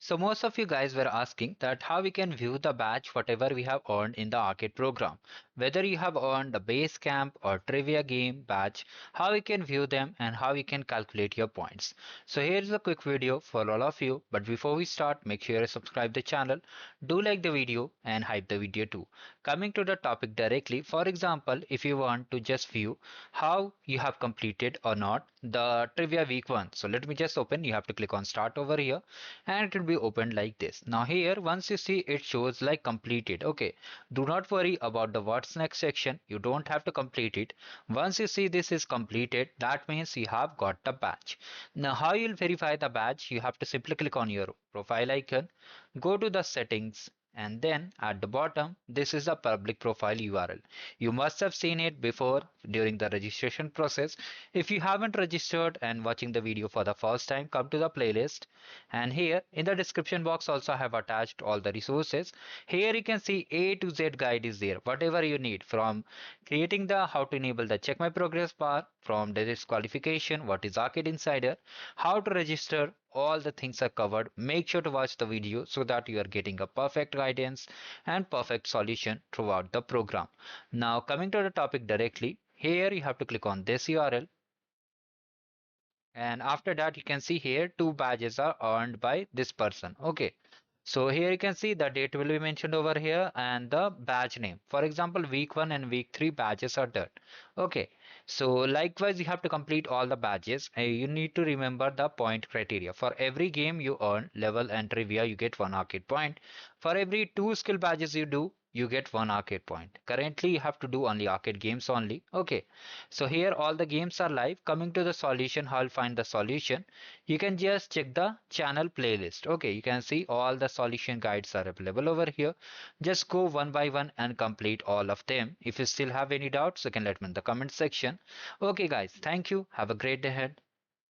So most of you guys were asking that how we can view the badge whatever we have earned in the arcade program. Whether you have earned the base camp or trivia game badge, how we can view them and how you can calculate your points. So here's a quick video for all of you. But before we start, make sure you subscribe the channel, do like the video and hype the video too. Coming to the topic directly, for example, if you want to just view how you have completed or not the trivia week 1. So let me just open, you have to click on start over here and it will be opened like this. Now here once you see it shows like completed. Okay, do not worry about the what's next section, you don't have to complete it. Once you see this is completed, that means you have got the badge. Now how you'll verify the badge, you have to simply click on your profile icon, go to the settings, and then at the bottom this is a public profile URL. You must have seen it before during the registration process. If you haven't registered and watching the video for the first time, come to the playlist, and here in the description box also I have attached all the resources. Here you can see A to Z guide is there, whatever you need, from creating the how to enable the check my progress bar, from the disqualification, what is arcade insider, how to register, all the things are covered. Make sure to watch the video so that you are getting a perfect guidance and perfect solution throughout the program. Now coming to the topic directly, here you have to click on this URL, and after that you can see here two badges are earned by this person. Okay, so here you can see the date will be mentioned over here and the badge name. For example, week 1 and week 3 badges are done. Okay, so likewise you have to complete all the badges. You need to remember the point criteria. For every game you earn level and trivia, you get 1 arcade point. For every 2 skill badges you do, you get 1 arcade point. Currently you have to do only arcade games only. Okay, so here all the games are live. Coming to the solution, how I'll find the solution, you can just check the channel playlist. Okay, you can see all the solution guides are available over here. Just go one by one and complete all of them. If you still have any doubts, you can let me in the comment section. Okay guys, thank you, have a great day ahead.